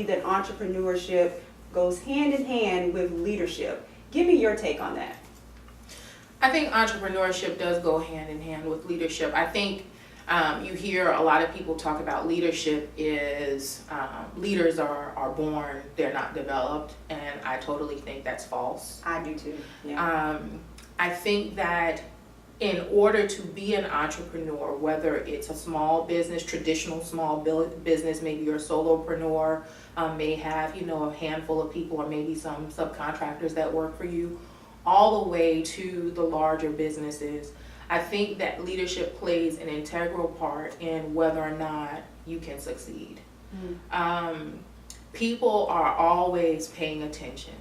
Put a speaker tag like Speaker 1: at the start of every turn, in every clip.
Speaker 1: believe that entrepreneurship goes hand in hand with leadership. Give me your take on that.
Speaker 2: I think entrepreneurship does go hand in hand with leadership. I think you hear a lot of people talk about leadership is leaders are born, they're not developed, and I totally think that's false.
Speaker 1: I do too. Yeah.
Speaker 2: I think that in order to be an entrepreneur, whether it's a small business, traditional small business, maybe you're a solopreneur, may have, a handful of people or maybe some subcontractors that work for you, all the way to the larger businesses. I think that leadership plays an integral part in whether or not you can succeed. People are always paying attention.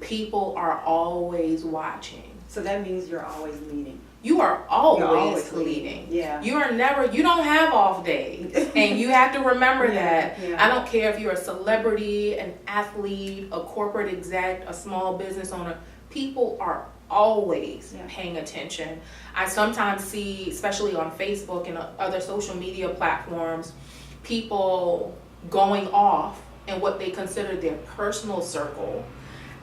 Speaker 2: People are always watching.
Speaker 1: So that means you're always leading.
Speaker 2: You are always leading.
Speaker 1: Yeah.
Speaker 2: You don't have off days. And you have to remember that.
Speaker 1: Yeah.
Speaker 2: I don't care if you're a celebrity, an athlete, a corporate exec, a small business owner. People are always paying attention. I sometimes see, especially on Facebook and other social media platforms, people going off in what they consider their personal circle,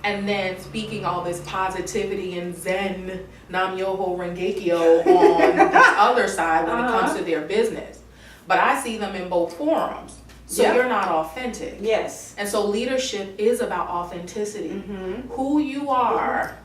Speaker 2: and then speaking all this positivity and Zen, Nam Myoho Renge Kyo on the other side when it comes to their business. But I see them in both forums. So you're not authentic.
Speaker 1: Yes.
Speaker 2: And so leadership is about authenticity. Who you are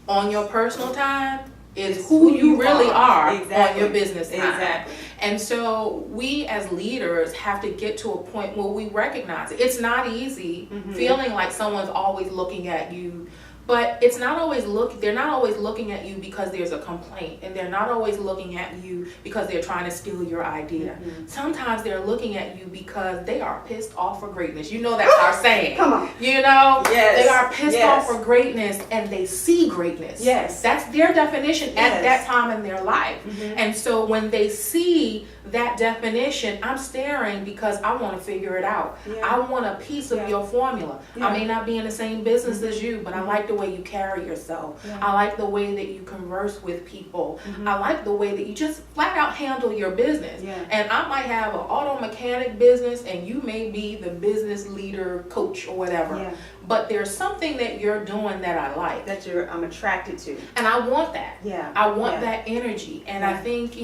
Speaker 2: on your personal time is who you really are on your business time.
Speaker 1: Exactly.
Speaker 2: And so we as leaders have to get to a point where we recognize it. It's not easy feeling like someone's always looking at you, but it's not always they're not always looking at you because there's a complaint, and they're not always looking at you because they're trying to steal your idea. Sometimes they're looking at you because they are pissed off for greatness. You know that's our saying.
Speaker 1: Come on.
Speaker 2: They are pissed off for greatness, and they see greatness.
Speaker 1: Yes.
Speaker 2: That's their definition at that time in their life. And so when they see that definition, I'm staring because I want to figure it out. I want a piece of your formula. I may not be in the same business as you, but I like the way you carry yourself. I like the way that you converse with people. I like the way that you just flat out handle your business. And I might have an auto mechanic business, and you may be the business leader, coach, or whatever. But there's something that you're doing that I like.
Speaker 1: That I'm attracted to.
Speaker 2: And I want that. I want that energy. And I think,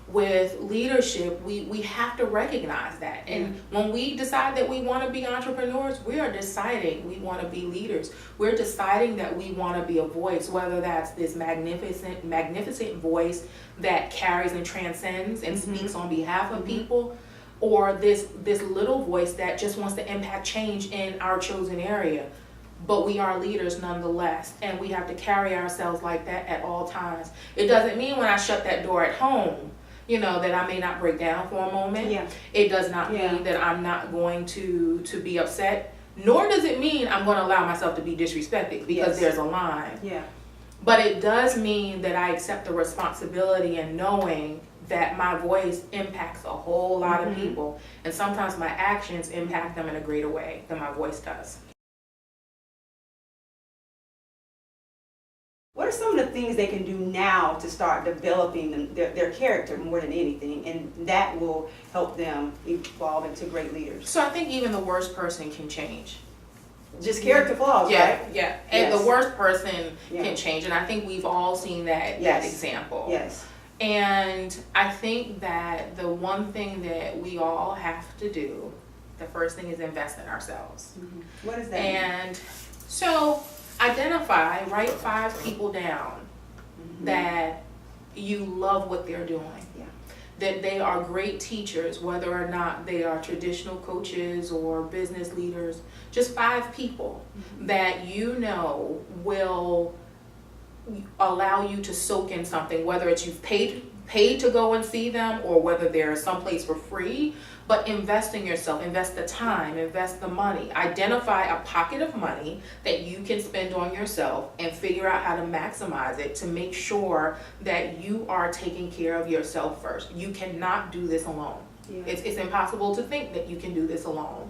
Speaker 2: with leadership, we have to recognize that. And when we decide that we want to be entrepreneurs, we are deciding we want to be leaders. We're deciding that we want to be a voice, whether that's this magnificent voice that carries and transcends and speaks on behalf of people, or this little voice that just wants to impact change in our chosen area. But we are leaders nonetheless, and we have to carry ourselves like that at all times. It doesn't mean when I shut that door at home, that I may not break down for a moment. It does not mean that I'm not going to be upset, nor does it mean I'm going to allow myself to be disrespected, because there's a line. But it does mean that I accept the responsibility and knowing that my voice impacts a whole lot of people, and sometimes my actions impact them in a greater way than my voice does.
Speaker 1: What are some of the things they can do now to start developing their character more than anything, and that will help them evolve into great leaders?
Speaker 2: So I think even the worst person can change.
Speaker 1: Just character flaws, right?
Speaker 2: Yeah. And the worst person can change, and I think we've all seen that example. And I think that the one thing that we all have to do, the first thing is invest in ourselves.
Speaker 1: What does that mean?
Speaker 2: And so write 5 people down that you love what they're doing. That they are great teachers, whether or not they are traditional coaches or business leaders. Just 5 people that will allow you to soak in something, whether it's you've paid to go and see them, or whether they're someplace for free. But invest in yourself, invest the time, invest the money. Identify a pocket of money that you can spend on yourself and figure out how to maximize it to make sure that you are taking care of yourself first. You cannot do this alone. It's impossible to think that you can do this alone.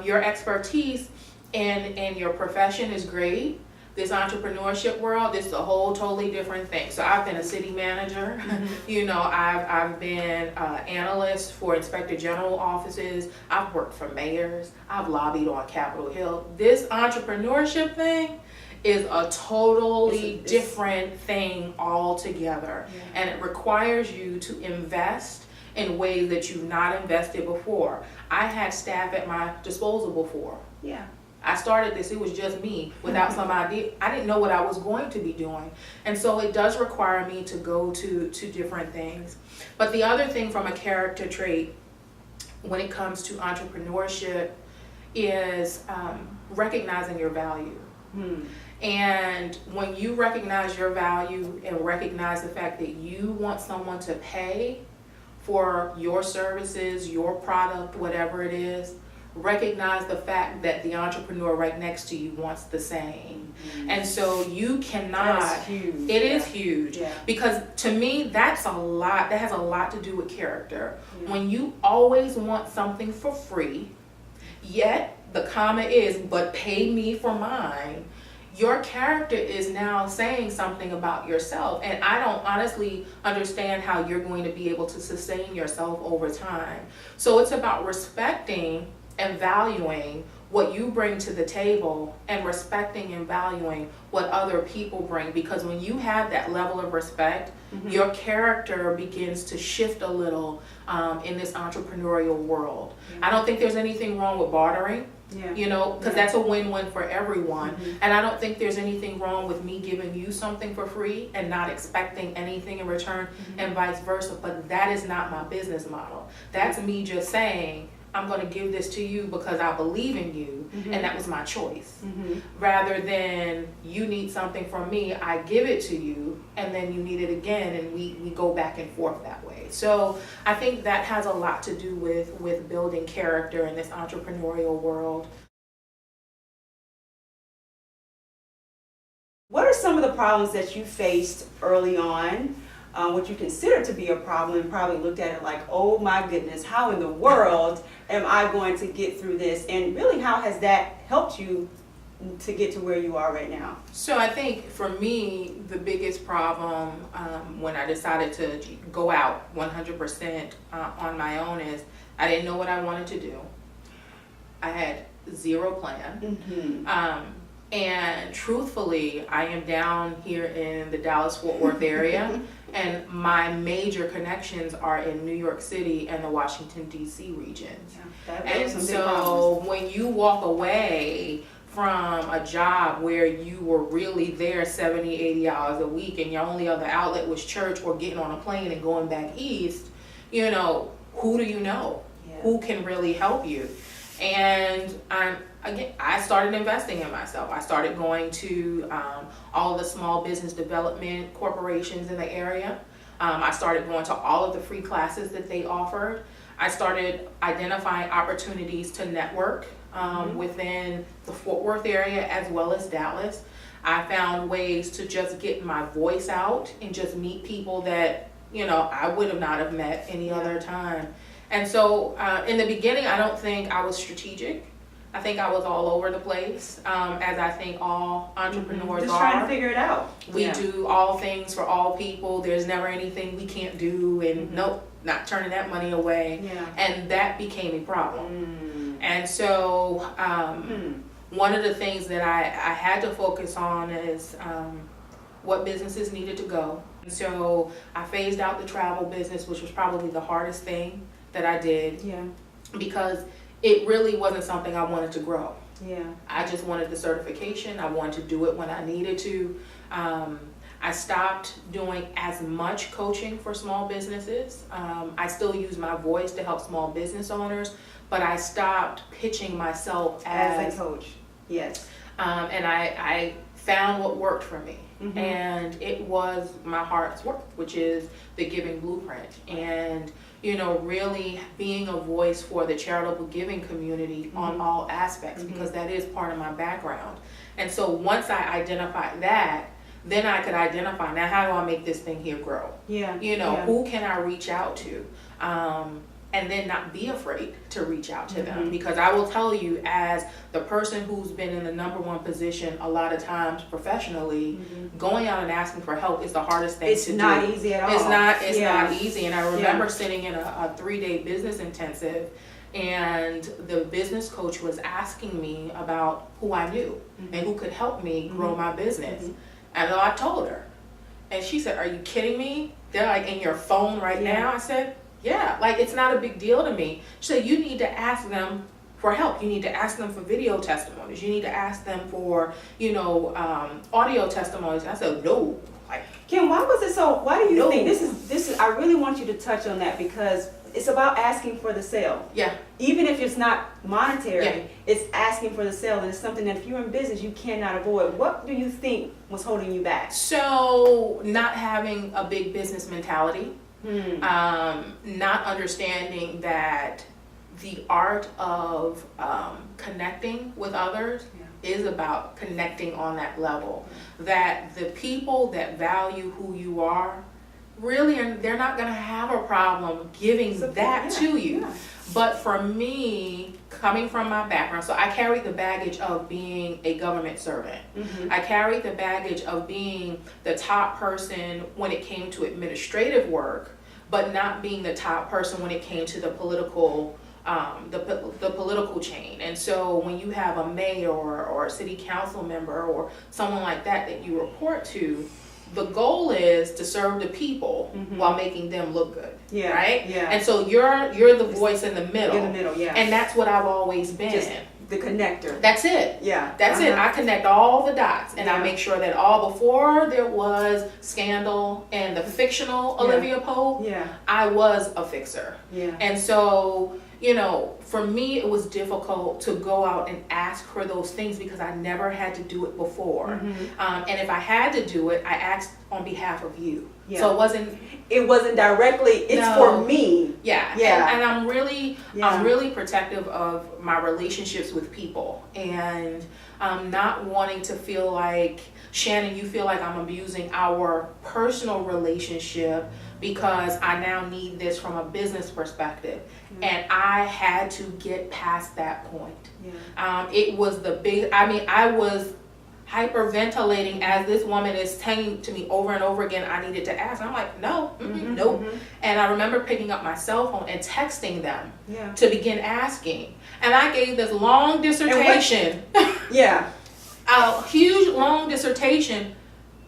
Speaker 2: Your expertise in your profession is great. this entrepreneurship world, this is a whole totally different thing. So I've been a city manager, you know, I've been analyst for inspector general offices, I've worked for mayors, I've lobbied on Capitol Hill. This entrepreneurship thing is a totally different thing altogether. And it requires you to invest in ways that you've not invested before. I had staff at my disposal before.
Speaker 1: Yeah.
Speaker 2: I started this, it was just me without some idea. I didn't know what I was going to be doing. And so it does require me to go to different things. But the other thing from a character trait when it comes to entrepreneurship is recognizing your value. And when you recognize your value and recognize the fact that you want someone to pay for your services, your product, whatever it is, recognize the fact that the entrepreneur right next to you wants the same. And so you cannot,
Speaker 1: That's huge.
Speaker 2: it is huge.
Speaker 1: Yeah.
Speaker 2: Because to me, that's a lot, that has a lot to do with character. When you always want something for free, yet the comma is, but pay me for mine, your character is now saying something about yourself. And I don't honestly understand how you're going to be able to sustain yourself over time. So it's about respecting and valuing what you bring to the table and respecting and valuing what other people bring. Because when you have that level of respect, your character begins to shift a little in this entrepreneurial world. I don't think there's anything wrong with bartering. You know, because that's a win-win for everyone. And I don't think there's anything wrong with me giving you something for free and not expecting anything in return and vice versa. But that is not my business model. That's me just saying, I'm going to give this to you because I believe in you, and that was my choice. Rather than you need something from me, I give it to you, and then you need it again, and we go back and forth that way. So I think that has a lot to do with building character in this entrepreneurial world.
Speaker 1: What are some of the problems that you faced early on? What you consider to be a problem, and probably looked at it like, oh my goodness, how in the world am I going to get through this? And really, how has that helped you to get to where you are right now?
Speaker 2: So I think for me, the biggest problem when I decided to go out 100% on my own is I didn't know what I wanted to do. I had zero plan. And truthfully, I am down here in the Dallas-Fort Worth area, and my major connections are in New York City and the Washington, D.C. regions. And so when you walk away from a job where you were really there 70, 80 hours a week, and your only other outlet was church or getting on a plane and going back east, you know, who do you know? Who can really help you? And I started investing in myself. I started going to all of the small business development corporations in the area. I started going to all of the free classes that they offered. I started identifying opportunities to network within the Fort Worth area as well as Dallas. I found ways to just get my voice out and just meet people that, you know, I would have not have met any other time. And so in the beginning, I don't think I was strategic. I think I was all over the place, as I think all entrepreneurs
Speaker 1: just
Speaker 2: are.
Speaker 1: trying to figure it out.
Speaker 2: We do all things for all people. There's never anything we can't do, and nope, not turning that money away. And that became a problem. And so one of the things that I had to focus on is what businesses needed to go. And so I phased out the travel business, which was probably the hardest thing that I did, because it really wasn't something I wanted to grow. I just wanted the certification. I wanted to do it when I needed to. I stopped doing as much coaching for small businesses. I still use my voice to help small business owners, but I stopped pitching myself as
Speaker 1: a coach. And
Speaker 2: I found what worked for me. And it was my heart's work, which is the Giving Blueprint. And you know, really being a voice for the charitable giving community on all aspects, because that is part of my background. And so once I identified that, then I could identify, now how do I make this thing here grow? You know, who can I reach out to? and then not be afraid to reach out to them. Because I will tell you, as the person who's been in the number one position a lot of times professionally, going out and asking for help is the hardest thing to do.
Speaker 1: It's not easy at all.
Speaker 2: It's not easy. And I remember sitting in a 3-day business intensive, and the business coach was asking me about who I knew and who could help me grow my business. And I told her, and she said, "Are you kidding me? They're like in your phone right now." I said, "Yeah, like it's not a big deal to me." She said, "You need to ask them for help. You need to ask them for video testimonies. You need to ask them for, audio testimonies." I said, "No." Like,
Speaker 1: Kim, why do you think this is, I really want you to touch on that, because it's about asking for the sale.
Speaker 2: Yeah.
Speaker 1: Even if it's not monetary, it's asking for the sale, and it's something that if you're in business, you cannot avoid. What do you think was holding you back?
Speaker 2: So, not having a big business mentality. Not understanding that the art of connecting with others is about connecting on that level. That the people that value who you are really they're not going to have a problem giving that to you. But for me, coming from my background, so I carried the baggage of being a government servant. I carried the baggage of being the top person when it came to administrative work, but not being the top person when it came to the political the political chain. And so when you have a mayor or a city council member or someone like that you report to, the goal is to serve the people while making them look good, right? Yeah. And so you're the voice in the middle.
Speaker 1: In the middle, yeah.
Speaker 2: And that's what I've always been.
Speaker 1: Just the connector.
Speaker 2: That's it.
Speaker 1: Yeah.
Speaker 2: That's it. I connect all the dots, and I make sure that all before there was scandal and the fictional Olivia Pope, I was a fixer. Yeah. And so, for me, it was difficult to go out and ask for those things because I never had to do it before. And if I had to do it, I asked on behalf of you. Yeah. So it wasn't directly, it's for me. Yeah. Yeah. And I'm really protective of my relationships with people, and not wanting to feel like, Shannon, you feel like I'm abusing our personal relationship because I now need this from a business perspective. And I had to get past that point. It was I was hyperventilating as this woman is saying to me over and over again, I needed to ask. And I'm like, no, nope. And I remember picking up my cell phone and texting them to begin asking. And I gave this long dissertation. A huge long dissertation.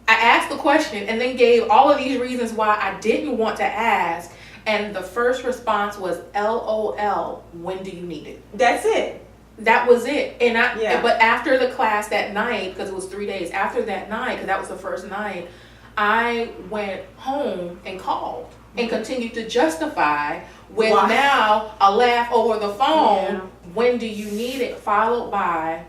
Speaker 2: I asked the question and then gave all of these reasons why I didn't want to ask. And the first response was, LOL, when do you need it?
Speaker 1: That's it.
Speaker 2: That was it. And but after the class that night, because it was 3 days after that night, because that was the first night, I went home and called and continued to justify with now a laugh over the phone. When do you need it? Followed by,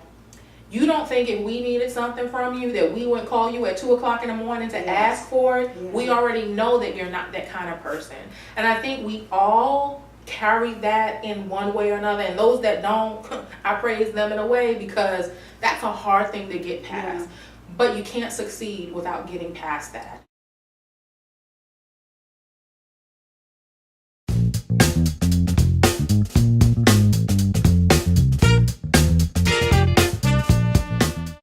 Speaker 2: you don't think if we needed something from you that we would call you at 2:00 in the morning to ask for it? We already know that you're not that kind of person. And I think we all carry that in one way or another. And those that don't, I praise them in a way, because that's a hard thing to get past. But you can't succeed without getting past that.